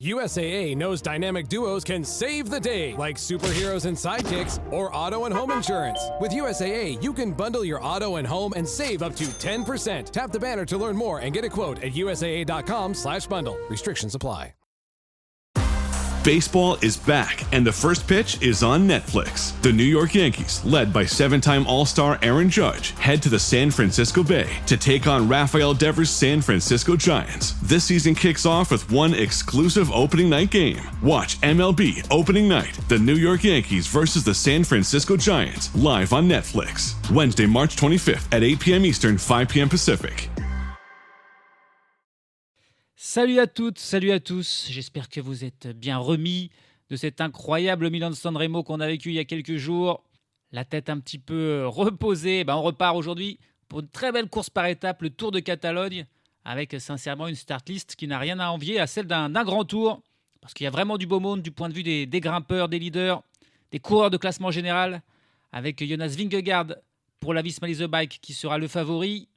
USAA knows dynamic duos can save the day, like superheroes and sidekicks, or auto and home insurance. With USAA, you can bundle your auto and home and save up to 10%. Tap the banner to learn more and get a quote at USAA.com/bundle. Restrictions apply. Baseball is back, and the first pitch is on Netflix. The New York Yankees, led by seven-time All-Star Aaron Judge, head to the San Francisco Bay to take on Rafael Devers' San Francisco Giants. This season kicks off with one exclusive opening night game. Watch MLB Opening Night, the New York Yankees versus the San Francisco Giants, live on Netflix. Wednesday, March 25th at 8 p.m. Eastern, 5 p.m. Pacific. Salut à toutes, salut à tous, j'espère que vous êtes bien remis de cet incroyable Milan-San Remo qu'on a vécu il y a quelques jours. La tête un petit peu reposée, on repart aujourd'hui pour une très belle course par étapes, le Tour de Catalogne, avec sincèrement une start list qui n'a rien à envier à celle d'un grand tour, parce qu'il y a vraiment du beau monde du point de vue des grimpeurs, des leaders, des coureurs de classement général, avec Jonas Vingegaard pour la Visma Lease Bike qui sera le favori.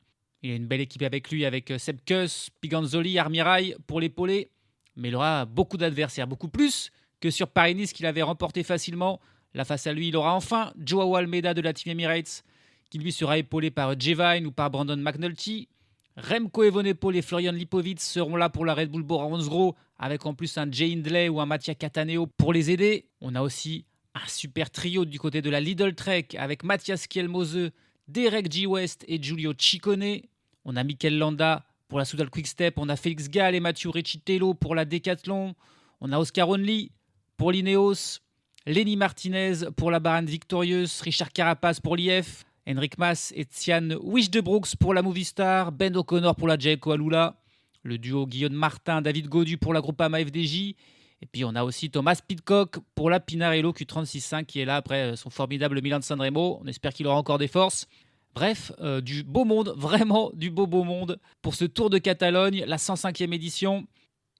Il a une belle équipe avec lui, avec Sepp Kuss, Piganzoli, Armirail pour l'épauler. Mais il aura beaucoup d'adversaires, beaucoup plus que sur Paris-Nice qu'il avait remporté facilement. Là, face à lui, il aura enfin Joao Almeida de la Team Emirates, qui lui sera épaulé par Jevine ou par Brandon McNulty. Remco Evenepoel et Florian Lipovic seront là pour la Red Bull Bora Hansgrohe, avec en plus un Jay Hindley ou un Mattia Cataneo pour les aider. On a aussi un super trio du côté de la Lidl Trek, avec Matthias Kielmose, Derek G. West et Giulio Ciccone. On a Mikel Landa pour la Soudal Quick-Step, on a Félix Gall et Mathieu Recitello pour la Decathlon, on a Oscar Only pour l'Ineos, Lenny Martinez pour la Bahrain Victorious, Richard Carapace pour l'IF, Henrik Mas et Tian Wijdebrooks pour la Movistar, Ben O'Connor pour la Jayco Alula, le duo Guillaume Martin, David Gaudu pour la Groupama FDJ, et puis on a aussi Thomas Pidcock pour la Pinarello Q36.5 qui est là après son formidable Milan-San Remo. On espère qu'il aura encore des forces. Bref, du beau monde, vraiment du beau monde pour ce Tour de Catalogne, la 105e édition.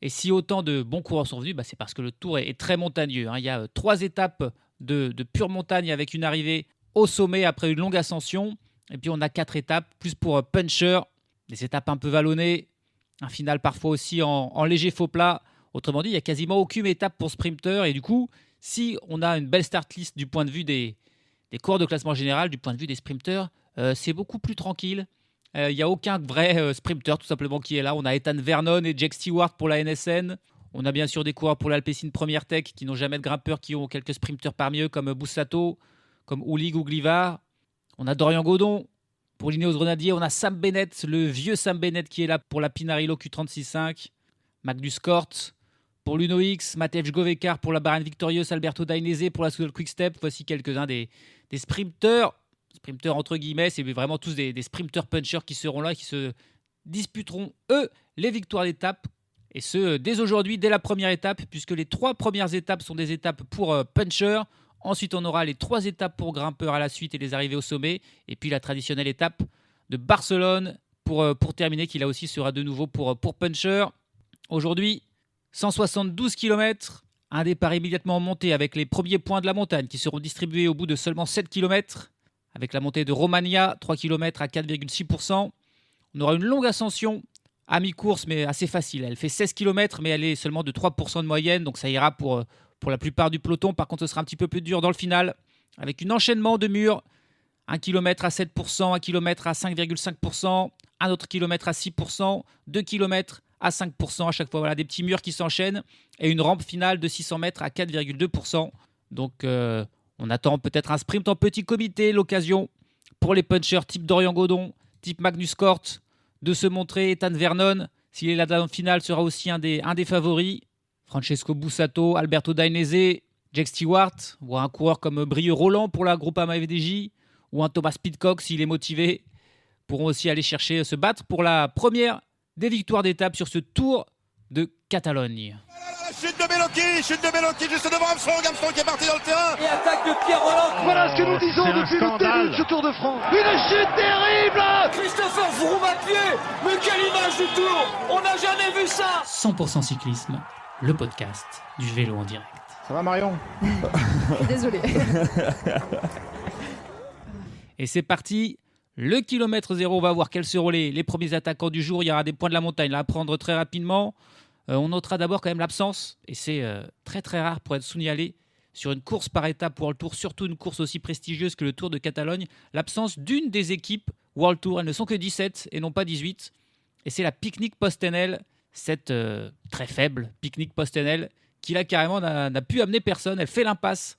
Et si autant de bons coureurs sont venus, c'est parce que le Tour est très montagneux. Il y a 3 étapes de pure montagne avec une arrivée au sommet après une longue ascension. Et puis on a 4 étapes, plus pour puncher, des étapes un peu vallonnées, un final parfois aussi en léger faux plat. Autrement dit, il n'y a quasiment aucune étape pour sprinter. Et du coup, si on a une belle start list du point de vue des coureurs de classement général, du point de vue des sprinters, c'est beaucoup plus tranquille. Il n'y a aucun vrai sprinter tout simplement qui est là. On a Ethan Vernon et Jake Stewart pour la NSN. On a bien sûr des coureurs pour l'Alpecin Première Tech qui n'ont jamais de grimpeurs, qui ont quelques sprinters parmi eux comme Bussato, comme Ulig ou Glivar. On a Dorian Godon pour l'Ineos Grenadier. On a Sam Bennett, le vieux Sam Bennett qui est là pour la Pinarello Q36.5. Magnus Cort pour l'Uno-X. Matej Govekar pour la Bahrain Victorious. Alberto Dainese pour la Soudal Quick-Step. Voici quelques-uns des sprinters entre guillemets, c'est vraiment tous des sprinters punchers qui seront là, qui se disputeront, eux, les victoires d'étape. Et ce, dès aujourd'hui, dès la première étape, puisque les 3 premières étapes sont des étapes pour punchers. Ensuite, on aura les 3 étapes pour grimpeurs à la suite et les arrivées au sommet. Et puis la traditionnelle étape de Barcelone pour terminer, qui là aussi sera de nouveau pour punchers. Aujourd'hui, 172 km, un départ immédiatement en montée avec les premiers points de la montagne qui seront distribués au bout de seulement 7 km. Avec la montée de Romagna, 3 km à 4,6%. On aura une longue ascension à mi-course, mais assez facile. Elle fait 16 km, mais elle est seulement de 3% de moyenne, donc ça ira pour la plupart du peloton. Par contre, ce sera un petit peu plus dur dans le final, avec un enchaînement de murs. 1 km à 7%, 1 km à 5,5%, un autre kilomètre à 6%, 2 km à 5% à chaque fois. Voilà, des petits murs qui s'enchaînent, et une rampe finale de 600 mètres à 4,2%. Donc, on attend peut-être un sprint en petit comité, l'occasion pour les punchers type Dorian Godon, type Magnus Cort, de se montrer. Ethan Vernon, s'il est là dans le final, sera aussi un des favoris. Francesco Bussato, Alberto Dainese, Jake Stewart, ou un coureur comme Brieux Roland pour la Groupama FDJ, ou un Thomas Pidcock s'il est motivé, pourront aussi aller chercher, se battre pour la première des victoires d'étape sur ce Tour de Catalogne. Chute de Bellocchi juste devant Armstrong qui est parti dans le terrain. Et attaque de Pierre Roland. Voilà ce que nous disons depuis le début de ce Tour de France. Une chute terrible. Christopher Froome à pied. Mais quelle image du Tour. On n'a jamais vu ça. 100% cyclisme, le podcast du vélo en direct. Ça va Marion? Désolé. Et c'est parti. Le kilomètre 0, on va voir quels seront les premiers attaquants du jour. Il y aura des points de la montagne là, à prendre très rapidement. On notera d'abord quand même l'absence, et c'est très très rare pour être signalé sur une course par étape World Tour, surtout une course aussi prestigieuse que le Tour de Catalogne, l'absence d'une des équipes World Tour. Elles ne sont que 17 et non pas 18. Et c'est la Picnic Postenel, cette très faible Picnic Postenel, qui là carrément n'a pu amener personne. Elle fait l'impasse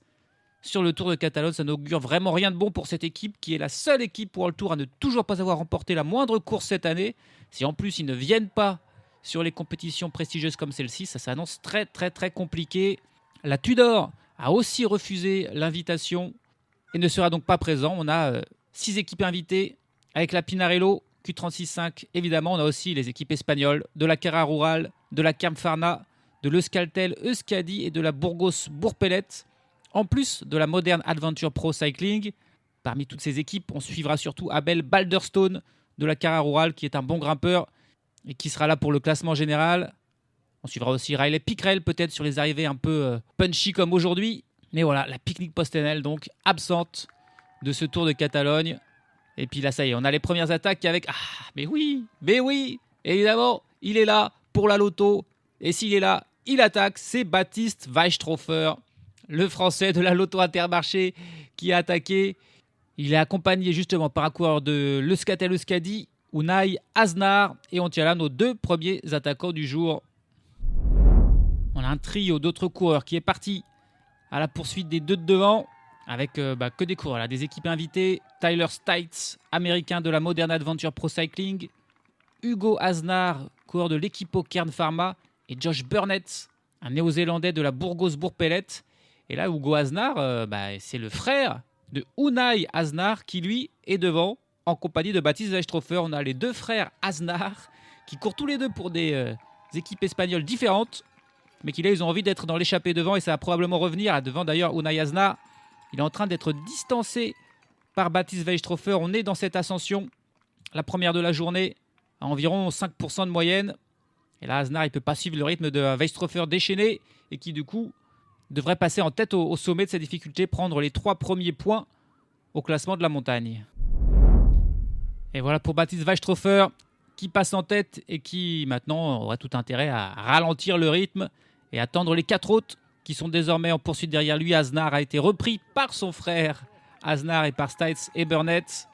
sur le Tour de Catalogne. Ça n'augure vraiment rien de bon pour cette équipe, qui est la seule équipe World Tour à ne toujours pas avoir remporté la moindre course cette année. Si en plus ils ne viennent pas sur les compétitions prestigieuses comme celle-ci, ça s'annonce très très très compliqué. La Tudor a aussi refusé l'invitation et ne sera donc pas présent. On a 6 équipes invitées avec la Pinarello, Q36.5. Évidemment, on a aussi les équipes espagnoles de la Carrera Rural, de la Campfarna, de l'Euskaltel Euskadi et de la Burgos Bourpelet. En plus de la Modern Adventure Pro Cycling. Parmi toutes ces équipes, on suivra surtout Abel Balderstone de la Carrera Rural, qui est un bon grimpeur et qui sera là pour le classement général. On suivra aussi Riley Pickrell, peut-être sur les arrivées un peu punchy comme aujourd'hui. Mais voilà, la Picnic Postenel, donc absente de ce Tour de Catalogne. Et puis là, ça y est, on a les premières attaques avec... Ah, mais oui, évidemment, il est là pour la Lotto. Et s'il est là, il attaque. C'est Baptiste Weisstroffer, le Français de la Lotto Intermarché, qui a attaqué. Il est accompagné justement par un coureur de l'Euskaltel Euskadi, Unai Aznar. Et on tient là nos 2 premiers attaquants du jour. On a un trio d'autres coureurs qui est parti à la poursuite des 2 de devant, avec que des coureurs, là, des équipes invitées. Tyler Stites, américain de la Modern Adventure Pro Cycling. Hugo Aznar, coureur de l'Equipo Kern Pharma. Et Josh Burnett, un néo-zélandais de la Burgos Bourpelet. Et là, Hugo Aznar, c'est le frère de Unai Aznar qui, lui, est devant, en compagnie de Baptiste Weisstroffer. On a les 2 frères Aznar qui courent tous les 2 pour des équipes espagnoles différentes, mais qui là, ils ont envie d'être dans l'échappée devant, et ça va probablement revenir. Devant d'ailleurs, Unai Aznar, il est en train d'être distancé par Baptiste Weisstroffer. On est dans cette ascension, la première de la journée, à environ 5% de moyenne. Et là, Aznar, il ne peut pas suivre le rythme de Weisstroffer déchaîné, et qui du coup devrait passer en tête au sommet de sa difficulté, prendre les 3 premiers points au classement de la montagne. Et voilà pour Baptiste Weisstroffer, qui passe en tête et qui maintenant aurait tout intérêt à ralentir le rythme et attendre les 4 autres qui sont désormais en poursuite derrière lui. Aznar a été repris par son frère Aznar et par Stites et Burnett.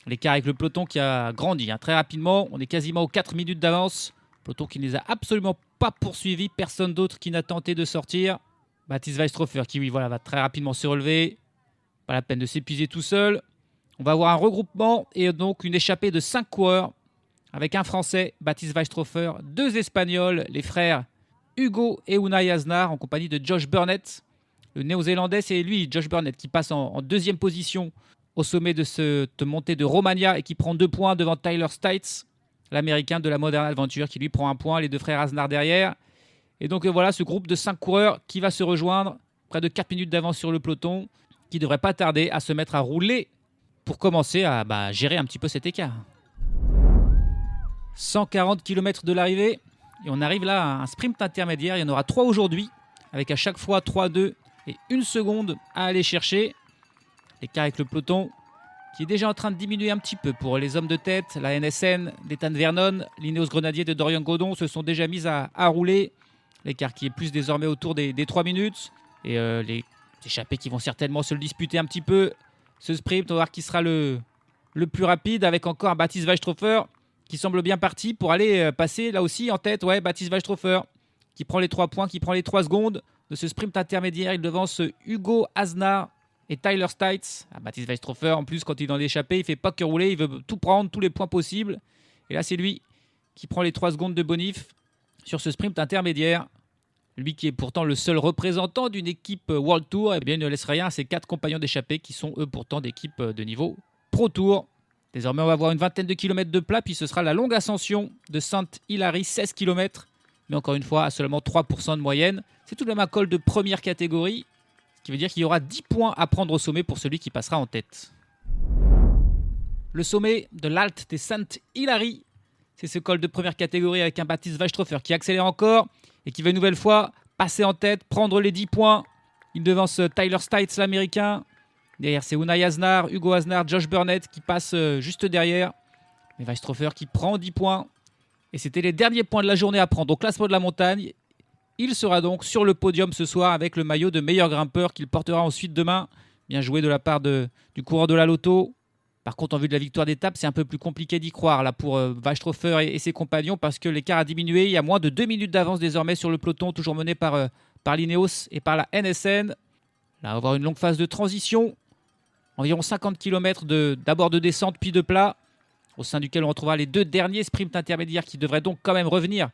L'écart avec le peloton qui a grandi très rapidement. On est quasiment aux 4 minutes d'avance. Peloton qui ne les a absolument pas poursuivis. Personne d'autre qui n'a tenté de sortir. Baptiste Weisstroffer qui va très rapidement se relever. Pas la peine de s'épuiser tout seul. On va avoir un regroupement et donc une échappée de 5 coureurs avec un Français, Baptiste Weisstroffer, 2 Espagnols, les frères Hugo et Unai Aznar, en compagnie de Josh Burnett. Le Néo-Zélandais, c'est lui, Josh Burnett, qui passe en 2e position au sommet de cette montée de Romagna et qui prend 2 points devant Tyler Stites, l'Américain de la Modern Adventure, qui lui prend 1 point, les 2 frères Aznar derrière. Et donc voilà ce groupe de 5 coureurs qui va se rejoindre, près de 4 minutes d'avance sur le peloton, qui ne devrait pas tarder à se mettre à rouler pour commencer à gérer un petit peu cet écart. 140 km de l'arrivée, et on arrive là à un sprint intermédiaire. Il y en aura 3 aujourd'hui, avec à chaque fois 3-2 et 1 seconde à aller chercher. L'écart avec le peloton qui est déjà en train de diminuer un petit peu pour les hommes de tête. La NSN d'Ethan Vernon, l'Ineos Grenadier de Dorian Godon se sont déjà mis à rouler. L'écart qui est plus désormais autour des 3 minutes. Et les échappés qui vont certainement se le disputer un petit peu. Ce sprint, on va voir qui sera le plus rapide, avec encore un Baptiste Weisstroffer qui semble bien parti pour aller passer là aussi en tête. Ouais, Baptiste Weisstroffer qui prend les 3 points, qui prend les 3 secondes de ce sprint intermédiaire. Il devance Hugo Aznar et Tyler Stites. Baptiste Weisstroffer, en plus, quand il est dans l'échappée, il fait pas que rouler, il veut tout prendre, tous les points possibles. Et là, c'est lui qui prend les 3 secondes de bonif sur ce sprint intermédiaire. Lui qui est pourtant le seul représentant d'une équipe World Tour, eh bien, il ne laisse rien à ses 4 compagnons d'échappée qui sont eux pourtant d'équipes de niveau Pro Tour. Désormais, on va avoir une vingtaine de kilomètres de plat, puis ce sera la longue ascension de Saint-Hilary, 16 km, mais encore une fois à seulement 3% de moyenne. C'est tout de même un col de première catégorie, ce qui veut dire qu'il y aura 10 points à prendre au sommet pour celui qui passera en tête. Le sommet de l'Alt des Saint-Hilary, c'est ce col de première catégorie avec un Baptiste Weisstroffer qui accélère encore et qui va une nouvelle fois passer en tête, prendre les 10 points. Il devance Tyler Stites, l'Américain. Derrière, c'est Unai Aznar, Hugo Aznar, Josh Burnett qui passe juste derrière. Mais Weisstroffer qui prend 10 points. Et c'était les derniers points de la journée à prendre au classement de la montagne. Il sera donc sur le podium ce soir avec le maillot de meilleur grimpeur qu'il portera ensuite demain. Bien joué de la part du coureur de la Lotto. Par contre, en vue de la victoire d'étape, c'est un peu plus compliqué d'y croire là pour Weisstroffer et ses compagnons parce que l'écart a diminué. Il y a moins de 2 minutes d'avance désormais sur le peloton, toujours mené par l'Ineos et par la NSN. Là, on va avoir une longue phase de transition. Environ 50 km d'abord de descente puis de plat, au sein duquel on retrouvera les 2 derniers sprints intermédiaires qui devraient donc quand même revenir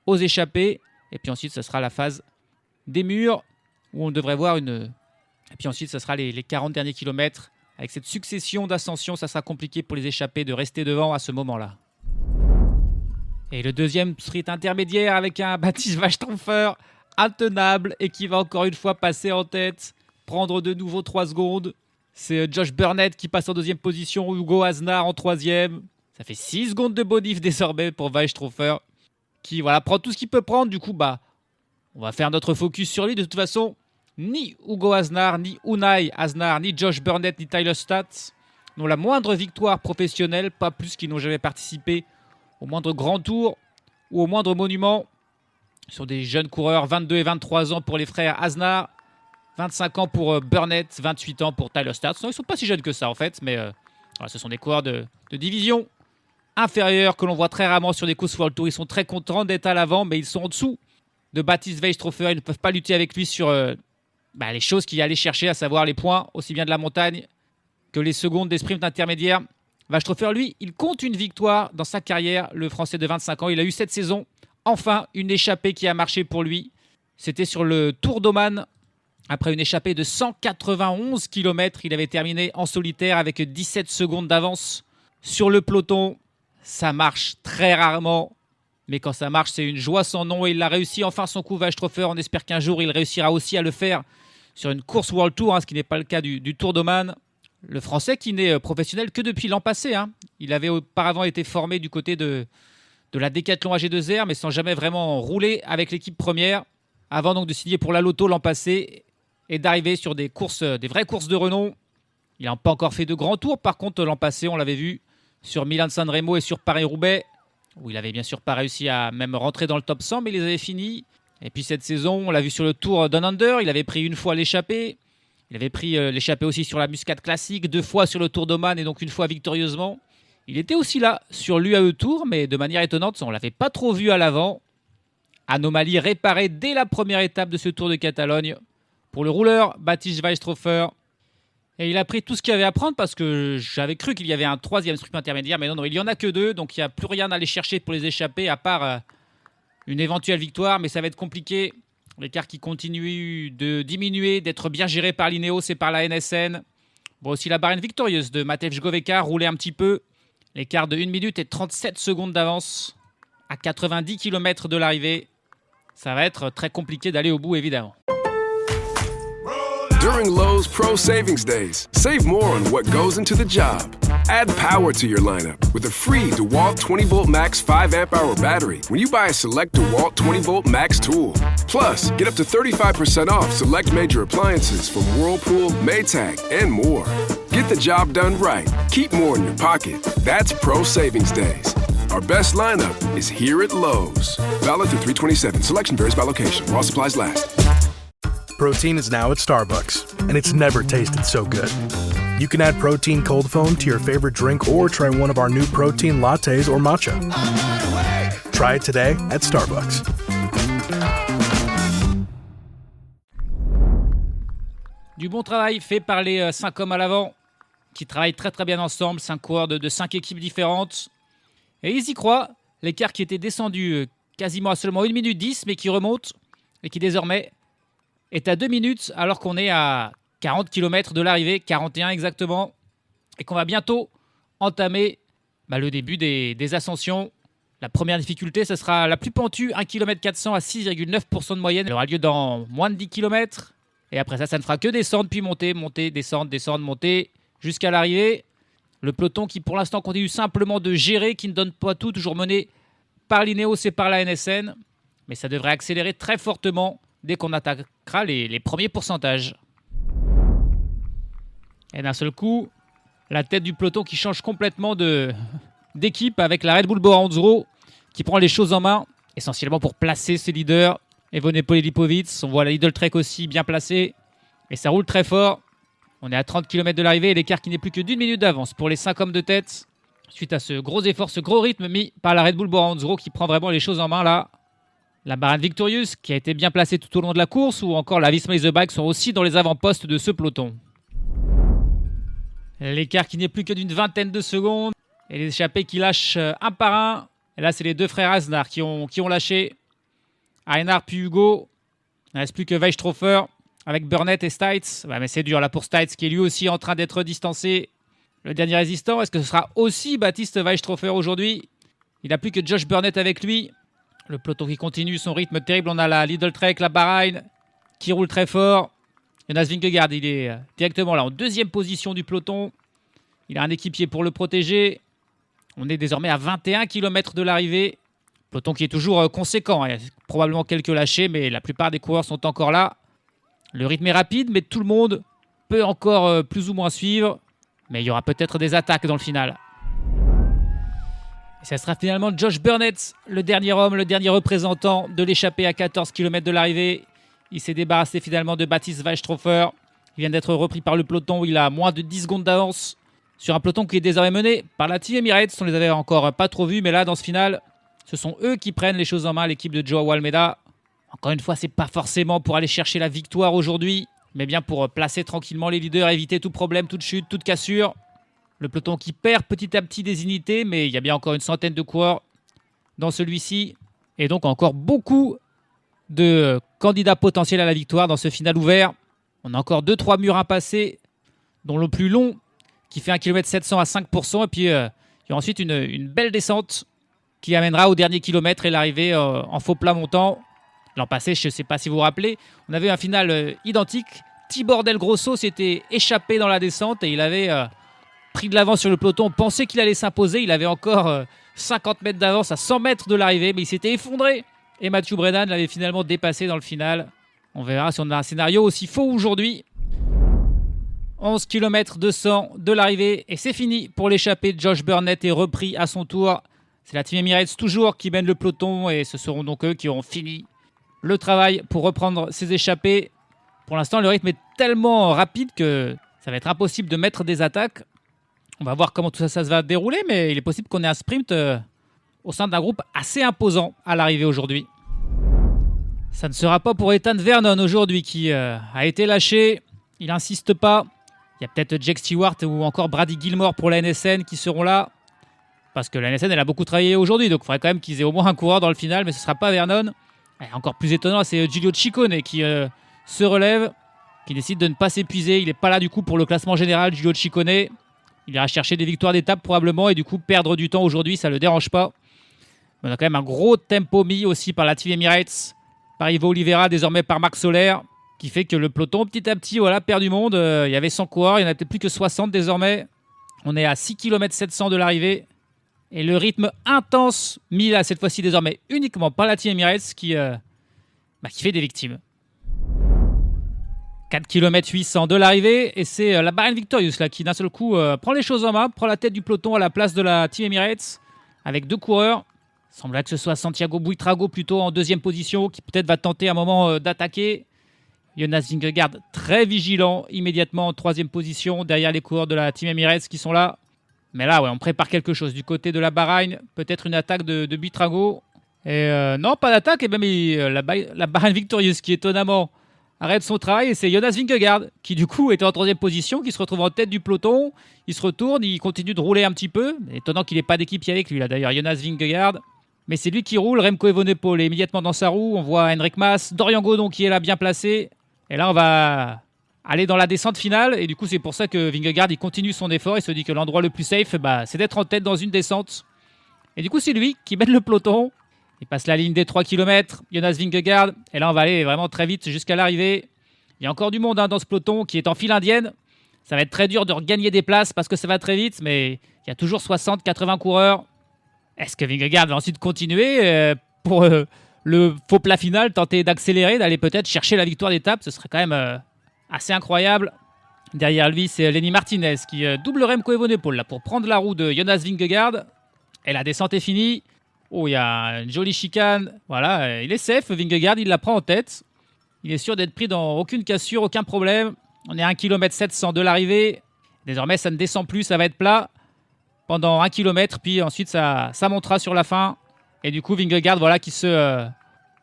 aux échappées. Et puis ensuite, ce sera la phase des murs où on devrait voir une... Et puis ensuite, ce sera les 40 derniers kilomètres. Avec cette succession d'ascensions, ça sera compliqué pour les échappés de rester devant à ce moment-là. Et le deuxième sprint intermédiaire avec un Baptiste Weisstroffer intenable et qui va encore une fois passer en tête, prendre de nouveau 3 secondes. C'est Josh Burnett qui passe en deuxième position, Hugo Aznar en troisième. Ça fait 6 secondes de bonif désormais pour Weisstroffer qui prend tout ce qu'il peut prendre. Du coup, on va faire notre focus sur lui. De toute façon, ni Hugo Aznar, ni Unai Aznar, ni Josh Burnett, ni Tyler Stats n'ont la moindre victoire professionnelle, pas plus qu'ils n'ont jamais participé au moindre grand tour ou au moindre monument. Ce sont des jeunes coureurs, 22 et 23 ans pour les frères Aznar, 25 ans pour Burnett, 28 ans pour Tyler Stats. Non, ils ne sont pas si jeunes que ça en fait, mais ce sont des coureurs de division inférieure que l'on voit très rarement sur des courses World Tour. Ils sont très contents d'être à l'avant, mais ils sont en dessous de Baptiste Weisstroffer. Ils ne peuvent pas lutter avec lui sur les choses qu'il allait chercher, à savoir les points, aussi bien de la montagne que les secondes des sprints intermédiaires. Weisstroffer, lui, il compte une victoire dans sa carrière. Le Français de 25 ans, il a eu cette saison, enfin, une échappée qui a marché pour lui. C'était sur le Tour d'Oman. Après une échappée de 191 km, il avait terminé en solitaire avec 17 secondes d'avance sur le peloton. Ça marche très rarement, mais quand ça marche, c'est une joie sans nom. Et il a réussi enfin son coup, Weisstroffer. On espère qu'un jour, il réussira aussi à le faire sur une course World Tour, ce qui n'est pas le cas du Tour d'Oman. Le Français qui n'est professionnel que depuis l'an passé. Il avait auparavant été formé du côté de la Décathlon AG2R, mais sans jamais vraiment rouler avec l'équipe première, avant donc de signer pour la Lotto l'an passé et d'arriver sur des vraies courses de renom. Il n'a pas encore fait de grands tours. Par contre, l'an passé, on l'avait vu sur Milan-San Remo et sur Paris-Roubaix, où il avait bien sûr pas réussi à même rentrer dans le top 100, mais il les avait finis. Et puis cette saison, on l'a vu sur le Tour Down Under, il avait pris une fois l'échappée. Il avait pris l'échappée aussi sur la Muscat Classique, 2 fois sur le Tour d'Oman et donc une fois victorieusement. Il était aussi là sur l'UAE Tour, mais de manière étonnante, on ne l'avait pas trop vu à l'avant. Anomalie réparée dès la première étape de ce Tour de Catalogne pour le rouleur Baptiste Weisstroffer. Et il a pris tout ce qu'il y avait à prendre parce que j'avais cru qu'il y avait un 3e sprint intermédiaire, mais non, il n'y en a que 2, donc il n'y a plus rien à aller chercher pour les échapper à part une éventuelle victoire, mais ça va être compliqué. L'écart qui continue de diminuer, d'être bien géré par l'Ineos et par la NSN. Bon, aussi la barre victorieuse de Matej Goveka roulait un petit peu. L'écart de 1 minute et 37 secondes d'avance à 90 km de l'arrivée. Ça va être très compliqué d'aller au bout, évidemment. During Lowe's Pro Savings Days, save more on what goes into the job. Add power to your lineup with a free DeWalt 20-volt max 5 amp-hour battery when you buy a select DeWalt 20-volt max tool. Plus, get up to 35% off select major appliances from Whirlpool, Maytag, and more. Get the job done right. Keep more in your pocket. That's Pro Savings Days. Our best lineup is here at Lowe's. Valid through 3/27. Selection varies by location. While supplies last. Protein is now at Starbucks, and it's never tasted so good. You can add Protein Cold Foam to your favorite drink or try one of our new Protein Lattes or Matcha. Try it today at Starbucks. Du bon travail fait par les 5 hommes à l'avant, qui travaillent très très bien ensemble, 5 coureurs de 5 équipes différentes. Et ils y croient, l'écart qui était descendu quasiment à seulement 1 minute 10, mais qui remonte, et qui désormais est à 2 minutes, alors qu'on est à 40 km de l'arrivée, 41 exactement, et qu'on va bientôt entamer le début des ascensions. La première difficulté, ce sera la plus pentue, 1 km 400 à 6,9% de moyenne. Elle aura lieu dans moins de 10 km. Et après ça ne fera que descendre, puis monter, descendre, monter, jusqu'à l'arrivée. Le peloton qui, pour l'instant, continue simplement de gérer, qui ne donne pas tout, toujours mené par l'Ineos et par la NSN. Mais ça devrait accélérer très fortement dès qu'on attaquera les premiers pourcentages. Et d'un seul coup, la tête du peloton qui change complètement d'équipe avec la Red Bull Bora Hansgrohe qui prend les choses en main, essentiellement pour placer ses leaders. Evenepoel et Lipovic, on voit la Lidl Trek aussi bien placée. Et ça roule très fort. On est à 30 km de l'arrivée et l'écart qui n'est plus que d'1 minute d'avance pour les 5 hommes de tête. Suite à ce gros effort, ce gros rythme mis par la Red Bull Bora Hansgrohe qui prend vraiment les choses en main là. La Bahrain Victorious qui a été bien placée tout au long de la course ou encore la Visma Isobike sont aussi dans les avant-postes de ce peloton. L'écart qui n'est plus que d'une vingtaine de secondes et les échappés qui lâchent un par un. Et là, c'est les deux frères Asnar qui ont lâché. Einhard puis Hugo. Il ne reste plus que Weistrofer avec Burnett et Stites. Ouais, mais c'est dur là pour Stites qui est lui aussi en train d'être distancé. Le dernier résistant, est-ce que ce sera aussi Baptiste Weistrofer aujourd'hui? Il n'a plus que Josh Burnett avec lui. Le peloton qui continue son rythme terrible. On a la Lidl Trek, la Bahrain qui roule très fort. Jonas Vingegaard, il est directement là en deuxième position du peloton. Il a un équipier pour le protéger. On est désormais à 21 km de l'arrivée. Peloton qui est toujours conséquent. Il y a probablement quelques lâchés, mais la plupart des coureurs sont encore là. Le rythme est rapide, mais tout le monde peut encore plus ou moins suivre. Mais il y aura peut-être des attaques dans le final. Et ça sera finalement Josh Burnett, le dernier homme, le dernier représentant de l'échappée à 14 km de l'arrivée. Il s'est débarrassé finalement de Baptiste Weistrofer. Il vient d'être repris par le peloton où il a moins de 10 secondes d'avance. Sur un peloton qui est désormais mené par la Team Emirates. On les avait encore pas trop vus, mais là, dans ce final, ce sont eux qui prennent les choses en main, l'équipe de Joao Almeida. Encore une fois, c'est pas forcément pour aller chercher la victoire aujourd'hui, mais bien pour placer tranquillement les leaders, éviter tout problème, toute chute, toute cassure. Le peloton qui perd petit à petit des unités, mais il y a bien encore une centaine de coureurs dans celui-ci. Et donc encore beaucoup de candidats potentiels à la victoire dans ce final ouvert. On a encore 2-3 murs à passer, dont le plus long qui fait 1 km 700 à 5%. Et puis il y a ensuite une belle descente qui amènera au dernier kilomètre et l'arrivée en faux plat montant. L'an passé, je ne sais pas si vous vous rappelez, on avait un final identique. Tibor Del Grosso s'était échappé dans la descente et il avait pris de l'avance sur le peloton. On pensait qu'il allait s'imposer. Il avait encore 50 mètres d'avance à 100 mètres de l'arrivée, mais il s'était effondré. Et Mathieu Brennan l'avait finalement dépassé dans le final. On verra si on a un scénario aussi faux aujourd'hui. 11 km 200 de l'arrivée et c'est fini pour l'échappée. Josh Burnett est repris à son tour. C'est la Team Emirates toujours qui mène le peloton et ce seront donc eux qui auront fini le travail pour reprendre ces échappées. Pour l'instant, le rythme est tellement rapide que ça va être impossible de mettre des attaques. On va voir comment tout ça va se dérouler, mais il est possible qu'on ait un sprint au sein d'un groupe assez imposant à l'arrivée aujourd'hui. Ça ne sera pas pour Ethan Vernon aujourd'hui qui a été lâché. Il n'insiste pas. Il y a peut-être Jake Stewart ou encore Brady Gilmore pour la NSN qui seront là. Parce que la NSN, elle a beaucoup travaillé aujourd'hui. Donc il faudrait quand même qu'ils aient au moins un coureur dans le final. Mais ce ne sera pas Vernon. Et encore plus étonnant, c'est Giulio Ciccone qui se relève. Qui décide de ne pas s'épuiser. Il n'est pas là du coup pour le classement général, Giulio Ciccone. Il ira chercher des victoires d'étape probablement. Et du coup, perdre du temps aujourd'hui, ça ne le dérange pas. Mais on a quand même un gros tempo mis aussi par la Team Emirates. Par Ivo Oliveira, désormais par Marc Soler. Qui fait que le peloton, petit à petit, perd du monde. Il y avait 100 coureurs, il n'y en a peut-être plus que 60 désormais. On est à 6 km 700 de l'arrivée. Et le rythme intense, mis là, cette fois-ci désormais uniquement par la Team Emirates, qui fait des victimes. 4 km 800 de l'arrivée. Et c'est la Bahrain Victorious là, qui d'un seul coup prend les choses en main, prend la tête du peloton à la place de la Team Emirates, avec 2 coureurs. Il semblerait que ce soit Santiago Buitrago plutôt en deuxième position, qui peut-être va tenter un moment d'attaquer. Jonas Vingegaard très vigilant, immédiatement en troisième position, derrière les coureurs de la Team Emirates qui sont là. Mais là, on prépare quelque chose. Du côté de la Bahrain, peut-être une attaque de Buitrago. Et non, pas d'attaque. Et même la Bahrain Victorious qui étonnamment arrête son travail. Et c'est Jonas Vingegaard qui du coup était en troisième position, qui se retrouve en tête du peloton. Il se retourne, il continue de rouler un petit peu. Étonnant qu'il n'ait pas d'équipier avec lui là d'ailleurs, Jonas Vingegaard. Mais c'est lui qui roule. Remco Evenepoel est immédiatement dans sa roue. On voit Henrik Mas, Dorian Godon qui est là bien placé. Et là, on va aller dans la descente finale. Et du coup, c'est pour ça que Vingegaard il continue son effort. Il se dit que l'endroit le plus safe, c'est d'être en tête dans une descente. Et du coup, c'est lui qui mène le peloton. Il passe la ligne des 3 km, Jonas Vingegaard. Et là, on va aller vraiment très vite jusqu'à l'arrivée. Il y a encore du monde dans ce peloton qui est en file indienne. Ça va être très dur de regagner des places parce que ça va très vite. Mais il y a toujours 60-80 coureurs. Est-ce que Vingegaard va ensuite continuer pour le faux plat final, tenter d'accélérer, d'aller peut-être chercher la victoire d'étape? Ce serait quand même assez incroyable. Derrière lui, c'est Lenny Martinez qui double Remco Evenepoel là pour prendre la roue de Jonas Vingegaard. Et la descente est finie. Oh, il y a une jolie chicane. Voilà, il est safe, Vingegaard, il la prend en tête. Il est sûr d'être pris dans aucune cassure, aucun problème. On est à 1 km 700 de l'arrivée. Désormais, ça ne descend plus, ça va être plat pendant 1 km. Puis ensuite, ça montera sur la fin. Et du coup, Vingegaard, voilà, qui se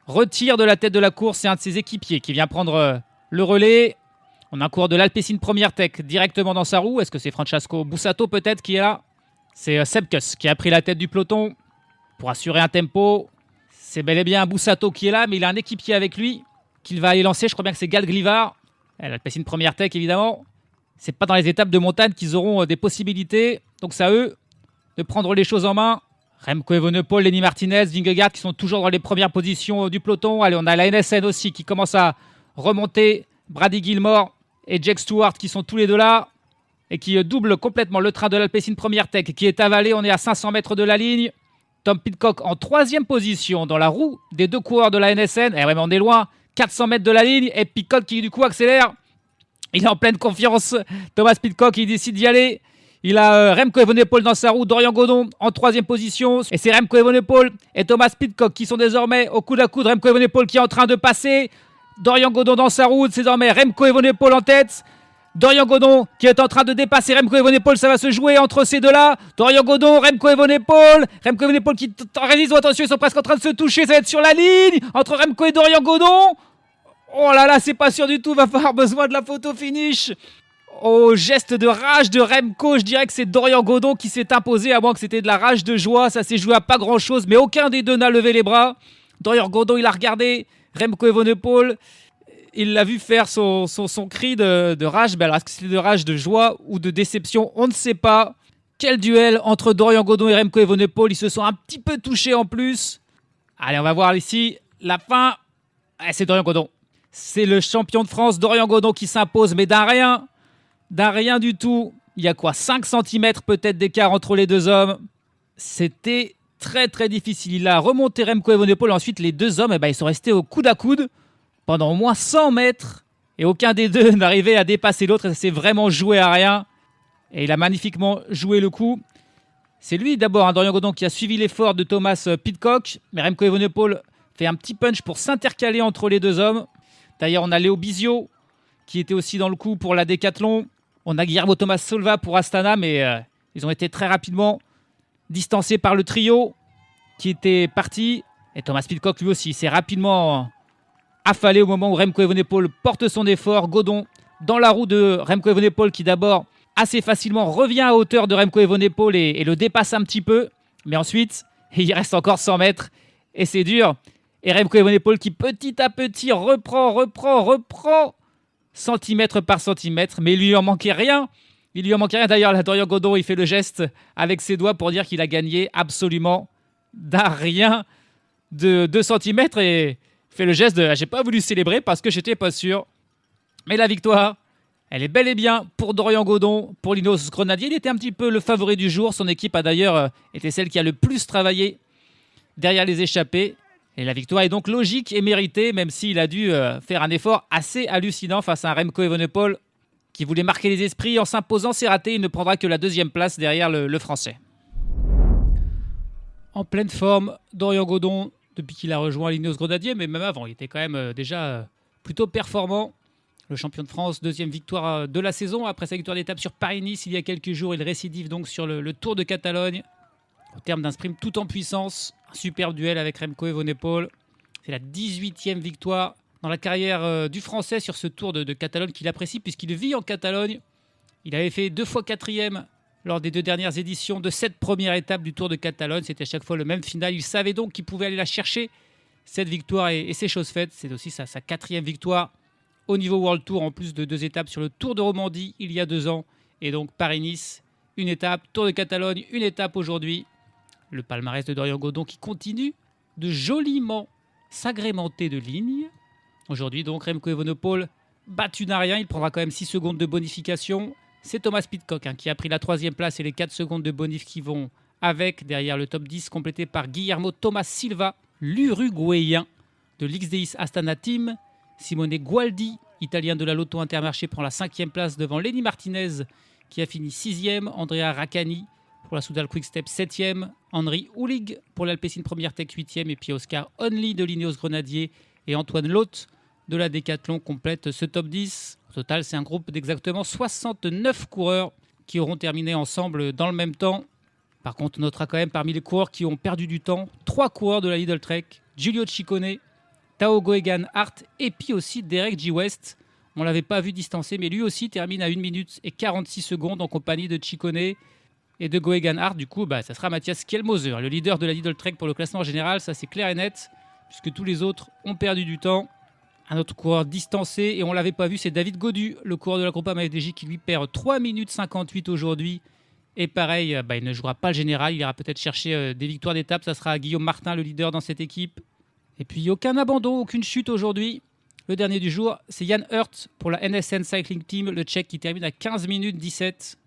retire de la tête de la course. C'est un de ses équipiers qui vient prendre le relais. On a un coureur de l'Alpecin Première Tech directement dans sa roue. Est-ce que c'est Francesco Bussato peut-être qui est là? C'est Sepp Kuss qui a pris la tête du peloton pour assurer un tempo. C'est bel et bien Bussato qui est là, mais il a un équipier avec lui qu'il va aller lancer. Je crois bien que c'est Gad Glivar. L'Alpecin Première Tech, évidemment. C'est pas dans les étapes de montagne qu'ils auront des possibilités. Donc c'est à eux de prendre les choses en main. Remco Evenepoel, Lenny Martinez, Vingegaard qui sont toujours dans les premières positions du peloton. Allez, on a la NSN aussi qui commence à remonter. Brady Gilmore et Jake Stewart qui sont tous les deux là et qui doublent complètement le train de l'Alpecin Première Tech qui est avalé. On est à 500 mètres de la ligne. Tom Pidcock en 3e position dans la roue des 2 coureurs de la NSN. Eh ouais, mais on est loin, 400 mètres de la ligne. Et Pidcock qui du coup accélère. Il est en pleine confiance. Thomas Pidcock, il décide d'y aller. Il a Remco Evenepoel dans sa roue, Dorian Godon en 3e position. Et c'est Remco Evenepoel et Thomas Pidcock qui sont désormais au coude à coude. Remco Evenepoel qui est en train de passer. Dorian Godon dans sa roue, désormais Remco Evenepoel en tête. Dorian Godon qui est en train de dépasser Remco Evenepoel, ça va se jouer entre ces deux-là. Dorian Godon, Remco Evenepoel qui réalise, attention, ils sont presque en train de se toucher, ça va être sur la ligne entre Remco et Dorian Godon. Oh là là, c'est pas sûr du tout, va falloir besoin de la photo finish. Au geste de rage de Remco, je dirais que c'est Dorian Godon qui s'est imposé, à moins que c'était de la rage de joie, ça s'est joué à pas grand-chose, mais aucun des deux n'a levé les bras. Dorian Godon, il a regardé Remco Evenepoel, il l'a vu faire son cri de rage. Alors, est-ce que c'était de rage, de joie ou de déception? On ne sait pas. Quel duel entre Dorian Godon et Remco Evenepoel. Ils se sont un petit peu touchés en plus. Allez, on va voir ici la fin. C'est Dorian Godon. C'est le champion de France, Dorian Godon, qui s'impose, mais d'un rien du tout. Il y a quoi, 5 cm peut-être d'écart entre les deux hommes. C'était très très difficile. Il a remonté Remco Evenepoel. Ensuite, les deux hommes, ils sont restés au coude à coude pendant au moins 100 mètres. Et aucun des deux n'arrivait à dépasser l'autre. Ça s'est vraiment joué à rien. Et il a magnifiquement joué le coup. C'est lui d'abord, Dorian Godon, qui a suivi l'effort de Thomas Pidcock. Mais Remco Evenepoel fait un petit punch pour s'intercaler entre les deux hommes. D'ailleurs, on a Léo Bizio qui était aussi dans le coup pour la Décathlon. On a Guillermo Thomas Silva pour Astana, mais ils ont été très rapidement distancés par le trio qui était parti. Et Thomas Pidcock, lui aussi, s'est rapidement affalé au moment où Remco Evenepoel porte son effort. Godon dans la roue de Remco Evenepoel qui d'abord assez facilement revient à hauteur de Remco Evenepoel et le dépasse un petit peu. Mais ensuite, il reste encore 100 mètres et c'est dur. Et Remco Evenepoel qui petit à petit reprend centimètre par centimètre, mais il lui en manquait rien. D'ailleurs, là, Dorian Godon, il fait le geste avec ses doigts pour dire qu'il a gagné absolument d'un rien de 2 centimètres et fait le geste de « j'ai pas voulu célébrer parce que j'étais pas sûr ». Mais la victoire, elle est bel et bien pour Dorian Godon, pour l'Ineos Grenadier. Il était un petit peu le favori du jour. Son équipe a d'ailleurs été celle qui a le plus travaillé derrière les échappés. Et la victoire est donc logique et méritée, même s'il a dû faire un effort assez hallucinant face à un Remco Evenepoel qui voulait marquer les esprits. En s'imposant, c'est raté. Il ne prendra que la 2e place derrière le Français. En pleine forme, Dorian Godon, depuis qu'il a rejoint l'Ineos Grenadier, mais même avant, il était quand même déjà plutôt performant. Le champion de France, 2e victoire de la saison. Après sa victoire d'étape sur Paris-Nice, il y a quelques jours, il récidive donc sur le Tour de Catalogne. Au terme d'un sprint tout en puissance, un superbe duel avec Remco Evenepoel. C'est la 18e victoire dans la carrière du Français sur ce Tour de Catalogne qu'il apprécie puisqu'il vit en Catalogne. Il avait fait 2 fois 4e lors des 2 dernières éditions de cette première étape du Tour de Catalogne. C'était à chaque fois le même final. Il savait donc qu'il pouvait aller la chercher, cette victoire, et c'est chose faite. C'est aussi sa 4e victoire au niveau World Tour, en plus de 2 étapes sur le Tour de Romandie il y a 2 ans. Et donc Paris-Nice, une étape, Tour de Catalogne, une étape aujourd'hui. Le palmarès de Dorian Godon qui continue de joliment s'agrémenter de lignes. Aujourd'hui, donc, Remco Evenepoel battu d'un rien. Il prendra quand même 6 secondes de bonification. C'est Thomas Pidcock qui a pris la 3e place et les 4 secondes de bonif qui vont avec, derrière le top 10, complété par Guillermo Thomas Silva, l'Uruguayen de l'XDX Astana Team. Simone Gualdi, italien de la Lotto Intermarché, prend la 5e place devant Lenny Martinez qui a fini 6e. Andrea Raccani pour la Soudal Quick-Step 7e, Henri Houlig pour l'Alpecin Première Tech 8e, et puis Oscar Only de l'Ineos Grenadier et Antoine Loth de la Décathlon complètent ce top 10. Au total, c'est un groupe d'exactement 69 coureurs qui auront terminé ensemble dans le même temps. Par contre, on notera quand même parmi les coureurs qui ont perdu du temps, 3 coureurs de la Lidl Trek, Giulio Ciccone, Tao Geoghegan Hart et puis aussi Derek G. West. On ne l'avait pas vu distancer, mais lui aussi termine à 1 minute et 46 secondes en compagnie de Ciccone et de Geoghegan Hart. Du coup, ça sera Matthias Kjellmoser, le leader de la Lidl Trek pour le classement général. Ça, c'est clair et net, puisque tous les autres ont perdu du temps. Un autre coureur distancé, et on ne l'avait pas vu, c'est David Gaudu, le coureur de la Groupama FDJ, qui lui perd 3 minutes 58 aujourd'hui. Et pareil, il ne jouera pas le général, il ira peut-être chercher des victoires d'étape. Ça sera Guillaume Martin, le leader dans cette équipe. Et puis aucun abandon, aucune chute aujourd'hui. Le dernier du jour, c'est Jan Hurt pour la NSN Cycling Team, le Tchèque qui termine à 15 minutes 17.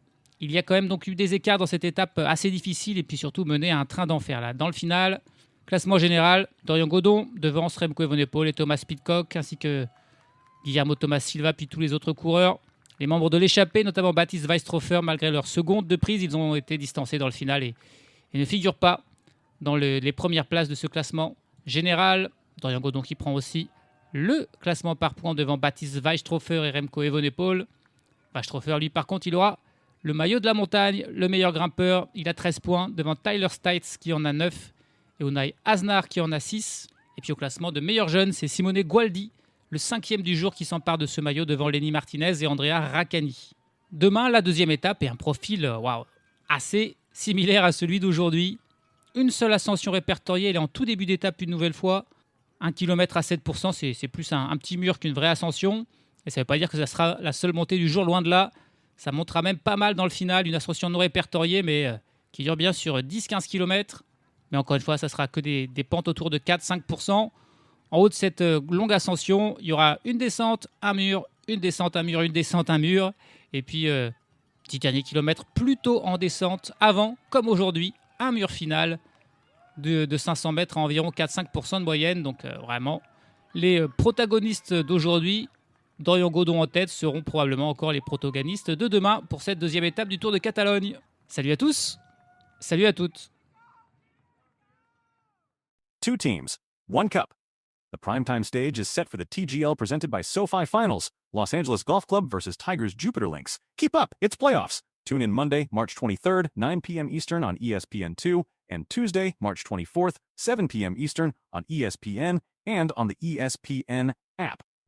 Il y a quand même donc eu des écarts dans cette étape assez difficile, et puis surtout mené à un train d'enfer là. Dans le final, classement général, Dorian Godon devant Remco Evenepoel et Thomas Pidcock, ainsi que Guillermo Thomas Silva, puis tous les autres coureurs. Les membres de l'échappée, notamment Baptiste Weistrofer, malgré leur seconde de prise, ils ont été distancés dans le final et ne figurent pas dans les premières places de ce classement général. Dorian Godon qui prend aussi le classement par points devant Baptiste Weistrofer et Remco Evenepoel. Weistrofer, lui, par contre, il aura le maillot de la montagne, le meilleur grimpeur. Il a 13 points devant Tyler Stites qui en a 9 et Unai Asnar qui en a 6. Et puis au classement de meilleur jeune, c'est Simone Gualdi, le 5e du jour, qui s'empare de ce maillot devant Lenny Martinez et Andrea Raccani. Demain, la deuxième étape et un profil assez similaire à celui d'aujourd'hui. Une seule ascension répertoriée, elle est en tout début d'étape une nouvelle fois. 1 km à 7%, c'est plus un petit mur qu'une vraie ascension. Et ça ne veut pas dire que ça sera la seule montée du jour, loin de là. Ça montera même pas mal dans le final, une ascension non répertoriée, mais qui dure bien sur 10-15 km. Mais encore une fois, ça sera que des pentes autour de 4-5%. En haut de cette longue ascension, il y aura une descente, un mur, une descente, un mur, une descente, un mur. Et puis, petit dernier kilomètre plutôt en descente. Avant, comme aujourd'hui, un mur final de 500 mètres à environ 4-5% de moyenne. Donc vraiment, les protagonistes d'aujourd'hui, Dorian Godon en tête, seront probablement encore les protagonistes de demain pour cette deuxième étape du Tour de Catalogne. Salut à tous, salut à toutes. 2 teams, 1 cup. The primetime stage is set for the TGL presented by SoFi Finals, Los Angeles Golf Club versus Tigers Jupiter Links. Keep up, it's playoffs. Tune in Monday, March 23rd, 9 p.m. Eastern on ESPN2, and Tuesday, March 24th, 7 p.m. Eastern on ESPN and on the ESPN app.